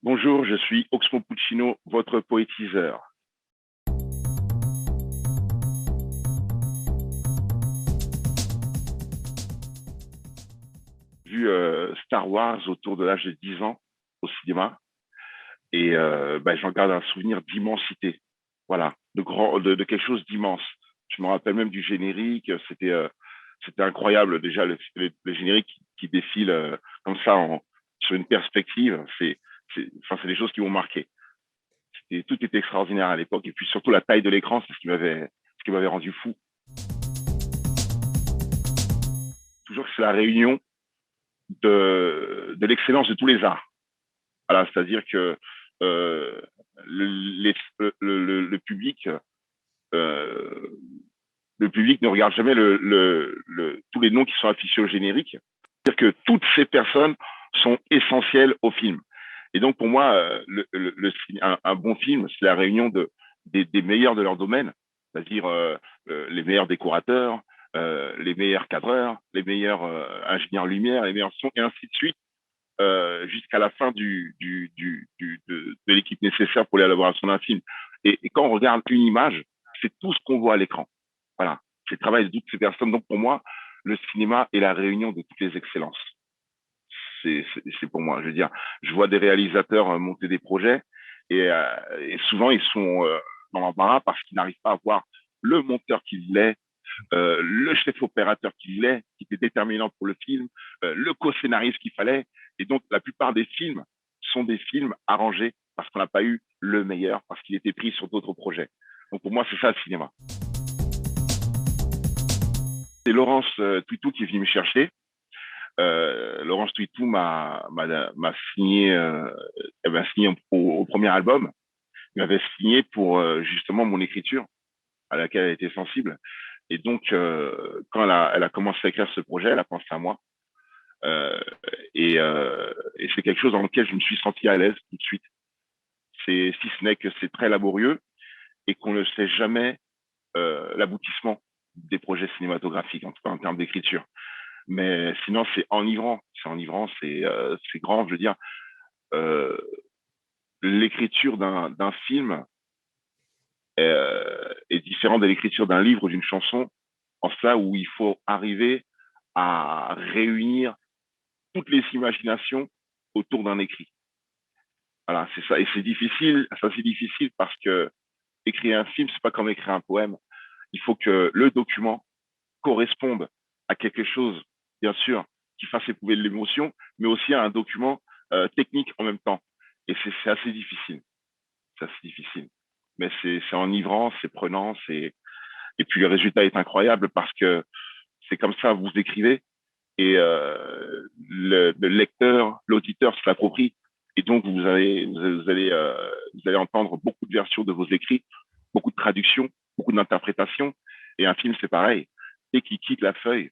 Bonjour, je suis Oxmo Puccino, votre poétiseur. J'ai vu Star Wars autour de l'âge de 10 ans au cinéma et j'en garde un souvenir d'immensité. Voilà, de quelque chose d'immense. Je me rappelle même du générique, c'était incroyable déjà le générique qui défile comme ça sur une perspective. C'est des choses qui m'ont marqué. Tout était extraordinaire à l'époque et puis surtout la taille de l'écran, c'est ce qui m'avait rendu fou. Toujours que c'est la réunion de l'excellence de tous les arts. Voilà, c'est-à-dire que euh, le public, euh, le public ne regarde jamais tous les noms qui sont affichés au générique. C'est-à-dire que toutes ces personnes sont essentielles au film. Et donc pour moi, un bon film, c'est la réunion des meilleurs de leur domaine, c'est-à-dire les meilleurs décorateurs, les meilleurs cadreurs, les meilleurs ingénieurs lumière, les meilleurs sons, et ainsi de suite jusqu'à la fin de l'équipe nécessaire pour l'élaboration d'un film. Et quand on regarde une image, c'est tout ce qu'on voit à l'écran. Voilà, c'est le travail de toutes ces personnes. Donc pour moi, le cinéma est la réunion de toutes les excellences. C'est pour moi. Je veux dire, je vois des réalisateurs monter des projets et souvent ils sont dans l'embarras parce qu'ils n'arrivent pas à voir le monteur qu'ils voulaient, le chef opérateur qu'il est, qui était déterminant pour le film, le co-scénariste qu'il fallait. Et donc, la plupart des films sont des films arrangés parce qu'on n'a pas eu le meilleur, parce qu'il était pris sur d'autres projets. Donc, pour moi, c'est ça le cinéma. C'est Laurence Twitou qui est venue me chercher. Laurence Twitou m'a signé, elle m'a signé au premier album. Elle m'avait signé pour justement mon écriture à laquelle elle était sensible. Et donc, quand elle a commencé à écrire ce projet, elle a pensé à moi. Euh, et c'est quelque chose dans lequel je me suis senti à l'aise tout de suite. Si ce n'est que c'est très laborieux et qu'on ne sait jamais l'aboutissement des projets cinématographiques, en tout cas en termes d'écriture. Mais sinon, c'est grand. Je veux dire, euh, l'écriture d'un film est différente de l'écriture d'un livre ou d'une chanson, en cela où il faut arriver à réunir toutes les imaginations autour d'un écrit. Voilà, c'est ça. Et c'est difficile parce que écrire un film, c'est pas comme écrire un poème. Il faut que le document corresponde à quelque chose, bien sûr, qui fasse éprouver de l'émotion, mais aussi à un document technique en même temps. Et c'est assez difficile. C'est assez difficile. Mais c'est enivrant, c'est prenant, et puis le résultat est incroyable parce que c'est comme ça, vous écrivez, et le lecteur, l'auditeur se l'approprie. Et donc, vous allez entendre beaucoup de versions de vos écrits, beaucoup de traductions, beaucoup d'interprétations. Et un film, c'est pareil. Dès qu'il quitte la feuille,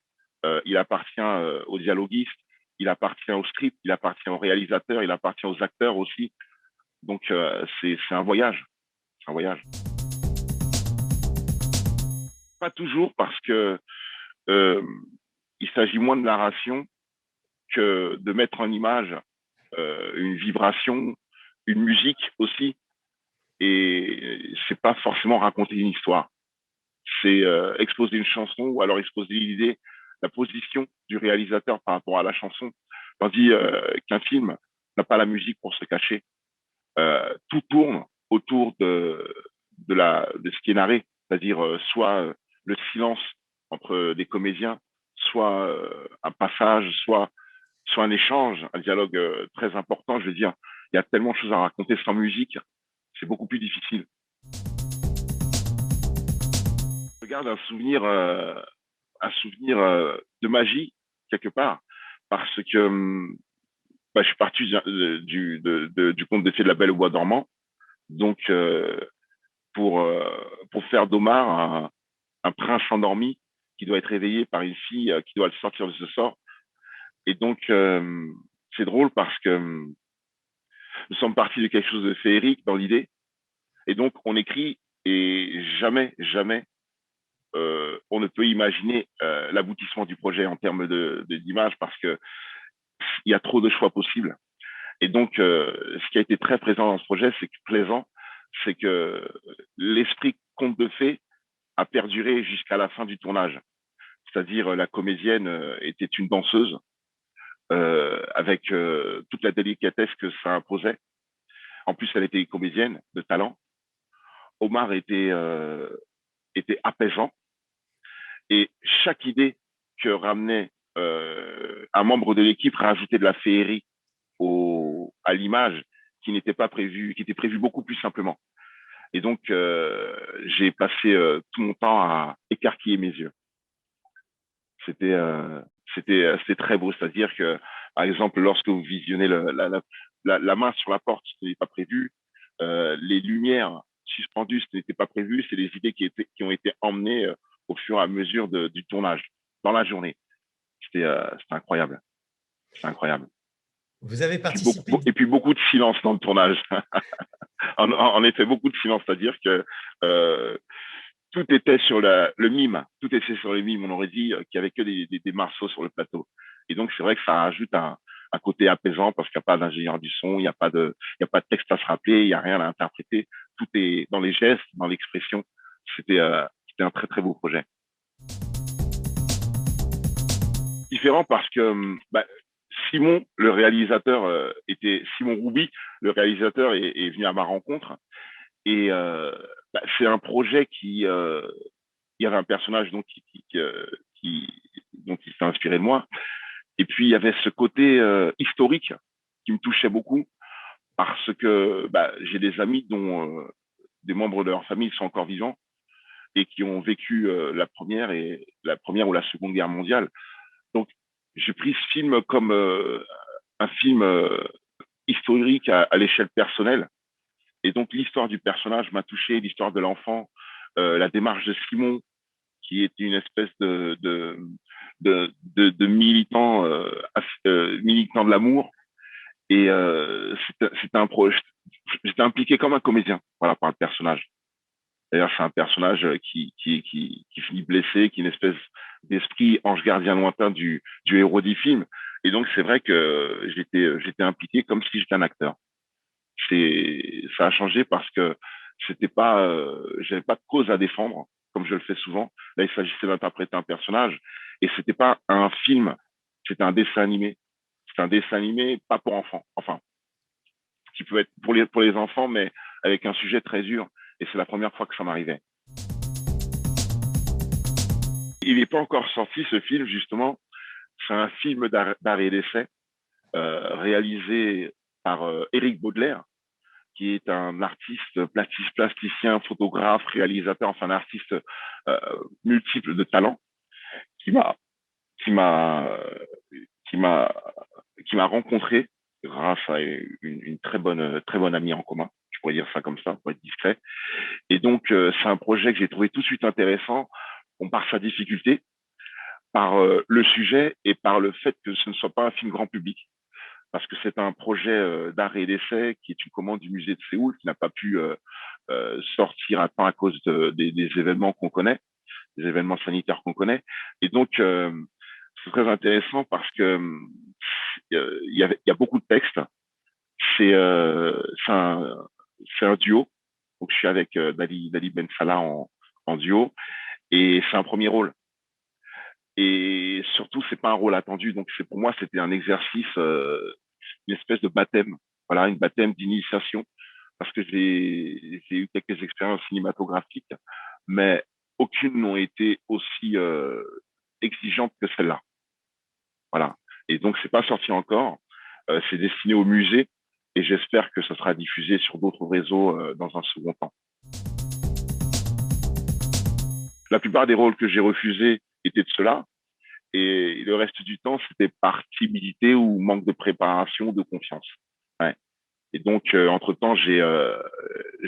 il appartient au dialoguiste, il appartient au script, il appartient au réalisateur, il appartient aux acteurs aussi. Donc, c'est un voyage. C'est un voyage. Pas toujours parce que euh, il s'agit moins de narration que de mettre en image une vibration, une musique aussi. Et c'est pas forcément raconter une histoire. C'est exposer une chanson ou alors exposer l'idée, la position du réalisateur par rapport à la chanson. Tandis qu'un film n'a pas la musique pour se cacher. Tout tourne autour de ce qui est narré, c'est-à-dire soit le silence entre des comédiens, soit un passage, soit un échange, un dialogue très important. Je veux dire, il y a tellement de choses à raconter sans musique, c'est beaucoup plus difficile. Je garde un souvenir de magie quelque part, parce que je suis parti du conte des fées de la Belle au bois dormant, donc pour faire d'Omar un prince endormi qui doit être réveillé par une fille qui doit le sortir de ce sort. Et donc c'est drôle parce que nous sommes partis de quelque chose de féerique dans l'idée, et donc on écrit et jamais, jamais on ne peut imaginer l'aboutissement du projet en termes d'image parce que il y a trop de choix possibles. Et donc, ce qui a été très présent dans ce projet, c'est que l'esprit conte de fées a perduré jusqu'à la fin du tournage. C'est-à-dire, la comédienne était une danseuse avec toute la délicatesse que ça imposait. En plus, elle était comédienne de talent. Omar était apaisant et chaque idée que ramenait un membre de l'équipe rajoutait de la féerie à l'image qui n'était pas prévue, qui était prévue beaucoup plus simplement. Et donc, j'ai passé tout mon temps à écarquiller mes yeux. C'était c'était très beau. C'est-à-dire que, par exemple, lorsque vous visionnez la main sur la porte, ce n'était pas prévu. Les lumières suspendues, ce n'était pas prévu. C'est des idées qui ont été emmenées au fur et à mesure du tournage, dans la journée. C'était incroyable. C'était incroyable. Vous avez participé. Et puis beaucoup de silence dans le tournage. En effet, beaucoup de silence. C'est-à-dire que tout était sur le mime. Tout était sur le mime. On aurait dit qu'il n'y avait que des marceaux sur le plateau. Et donc, c'est vrai que ça rajoute un côté apaisant parce qu'il n'y a pas d'ingénieur du son, il n'y a pas de texte à se rappeler, il n'y a rien à interpréter. Tout est dans les gestes, dans l'expression. C'était un très, très beau projet. Différent parce que Simon, le réalisateur, Simon Rouby, le réalisateur, est venu à ma rencontre. Et c'est un projet il y avait un personnage donc dont il s'est inspiré de moi. Et puis il y avait ce côté historique qui me touchait beaucoup parce que j'ai des amis dont des membres de leur famille sont encore vivants et qui ont vécu la première ou la Seconde Guerre mondiale. Donc j'ai pris ce film comme un film historique à l'échelle personnelle. Et donc l'histoire du personnage m'a touché, l'histoire de l'enfant, la démarche de Simon, qui est une espèce de militant, militant de l'amour. Et c'était un projet. J'étais impliqué comme un comédien, voilà, par le personnage. D'ailleurs, c'est un personnage qui finit blessé, qui est une espèce d'esprit ange gardien lointain du héros du film. Et donc, c'est vrai que j'étais impliqué comme si j'étais un acteur. Ça a changé parce que j'avais pas de cause à défendre, comme je le fais souvent. Là, il s'agissait d'interpréter un personnage et c'était pas un film, c'était un dessin animé. C'était un dessin animé pas pour enfants. Enfin, qui peut être pour les enfants, mais avec un sujet très dur. Et c'est la première fois que ça m'arrivait. Il n'est pas encore sorti, ce film, justement. C'est un film d'art et d'essai réalisé par Éric Baudelaire, qui est un artiste plasticien, photographe, réalisateur, enfin un artiste multiple de talent, qui m'a qui m'a qui m'a qui m'a rencontré grâce à une très bonne amie en commun. Je pourrais dire ça comme ça pour être discret. Et donc c'est un projet que j'ai trouvé tout de suite intéressant, par sa difficulté, par le sujet et par le fait que ce ne soit pas un film grand public. Parce que c'est un projet d'art et d'essai qui est une commande du musée de Séoul qui n'a pas pu sortir à temps à cause des événements qu'on connaît, des événements sanitaires qu'on connaît. Et donc, c'est très intéressant parce que il y a beaucoup de textes. C'est c'est un duo. Donc, je suis avec Dali Ben Salah en duo et c'est un premier rôle. Et surtout, c'est pas un rôle attendu. Donc, pour moi, c'était un exercice, une espèce de baptême. Voilà, une baptême d'initiation. Parce que j'ai eu quelques expériences cinématographiques, mais aucune n'ont été aussi exigeantes que celle-là. Voilà. Et donc, c'est pas sorti encore. C'est destiné au musée et j'espère que ça sera diffusé sur d'autres réseaux dans un second temps. La plupart des rôles que j'ai refusés étaient de ceux-là. Et le reste du temps, c'était par timidité ou manque de préparation, de confiance. Ouais. Et donc, entre-temps, j'ai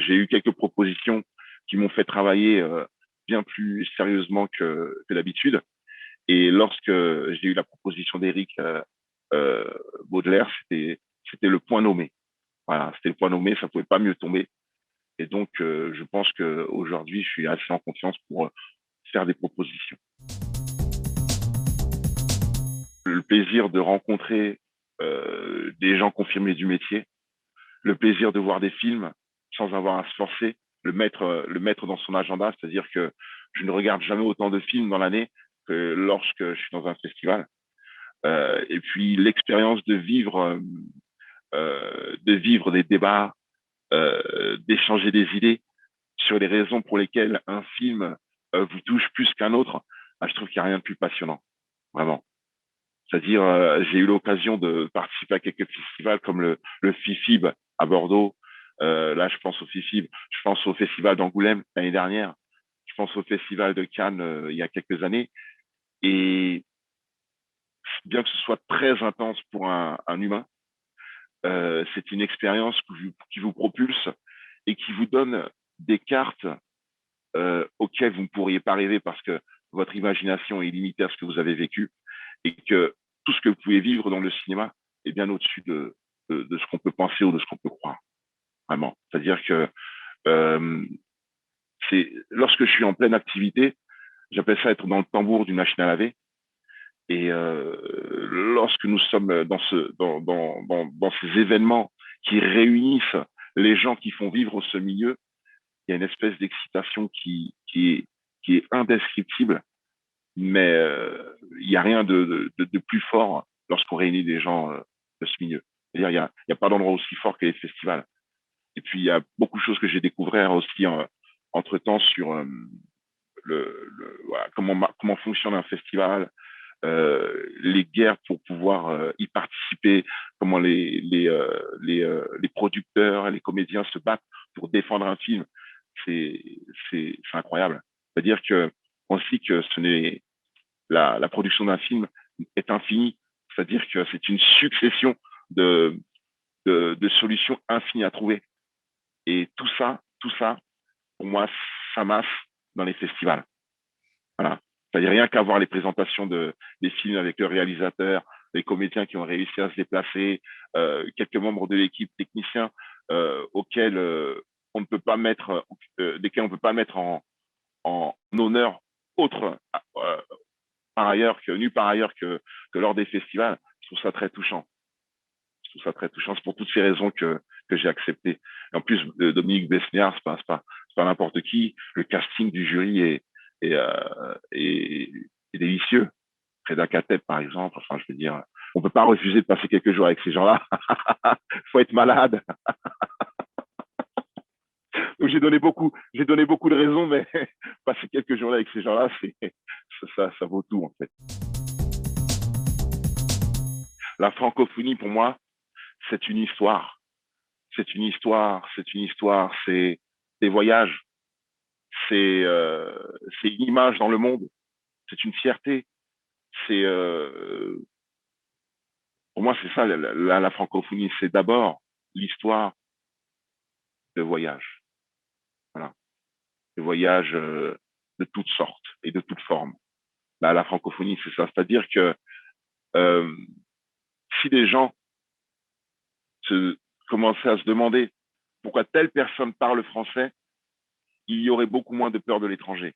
eu quelques propositions qui m'ont fait travailler bien plus sérieusement que d'habitude. Et lorsque j'ai eu la proposition d'Éric Baudelaire, c'était le point nommé. Voilà, c'était le point nommé, ça pouvait pas mieux tomber. Et donc, je pense qu'aujourd'hui, je suis assez en confiance pour faire des propositions. Le plaisir de rencontrer des gens confirmés du métier, le plaisir de voir des films sans avoir à se forcer, le mettre dans son agenda, c'est-à-dire que je ne regarde jamais autant de films dans l'année que lorsque je suis dans un festival. Et puis l'expérience de vivre des débats, d'échanger des idées sur les raisons pour lesquelles un film vous touche plus qu'un autre, je trouve qu'il n'y a rien de plus passionnant, vraiment. C'est-à-dire, j'ai eu l'occasion de participer à quelques festivals comme le FIFIB à Bordeaux. Là, je pense au FIFIB, je pense au Festival d'Angoulême l'année dernière, je pense au Festival de Cannes il y a quelques années. Et bien que ce soit très intense pour un humain, c'est une expérience qui vous propulse et qui vous donne des cartes auxquelles vous ne pourriez pas rêver parce que votre imagination est limitée à ce que vous avez vécu et que tout ce que vous pouvez vivre dans le cinéma est bien au-dessus de ce qu'on peut penser ou de ce qu'on peut croire. Vraiment. C'est-à-dire que euh, lorsque je suis en pleine activité, j'appelle ça être dans le tambour d'une machine à laver. Et lorsque nous sommes dans ces événements qui réunissent les gens qui font vivre ce milieu, il y a une espèce d'excitation qui est indescriptible, mais il n'y a rien de plus fort lorsqu'on réunit des gens de ce milieu. C'est-à-dire, il y a pas d'endroit aussi fort que les festivals. Et puis, il y a beaucoup de choses que j'ai découvert aussi entre-temps sur voilà, comment fonctionne un festival, les guerres pour pouvoir y participer, comment les producteurs et les comédiens se battent pour défendre un film. C'est c'est incroyable. C'est-à-dire que on sait que ce n'est la production d'un film est infinie. C'est-à-dire que c'est une succession de, de solutions infinies à trouver. Et tout ça, pour moi, ça masse dans les festivals. Voilà. C'est-à-dire rien qu'à voir les présentations des films avec le réalisateur, les comédiens qui ont réussi à se déplacer, quelques membres de l'équipe technicien auxquels on ne peut pas mettre, desquels on ne peut pas mettre en honneur autre nulle part ailleurs que lors des festivals. Je trouve ça très touchant. Je trouve ça très touchant. C'est pour toutes ces raisons que j'ai accepté. Et en plus, Dominique Besniard, c'est pas n'importe qui. Le casting du jury est délicieux. Freda Kateb, par exemple. Enfin, je veux dire, on peut pas refuser de passer quelques jours avec ces gens-là. Faut être malade. Donc, j'ai donné beaucoup de raisons, mais passer quelques jours là avec ces gens-là, ça vaut tout, en fait. La francophonie, pour moi, c'est une histoire. C'est une histoire, c'est des voyages, c'est une image dans le monde, c'est une fierté. C'est pour moi, c'est ça la francophonie, c'est d'abord l'histoire de voyages. Voilà, de voyages de toutes sortes et de toutes formes. La francophonie, c'est ça, c'est-à-dire que euh, si des gens commençaient à se demander pourquoi telle personne parle français, il y aurait beaucoup moins de peur de l'étranger.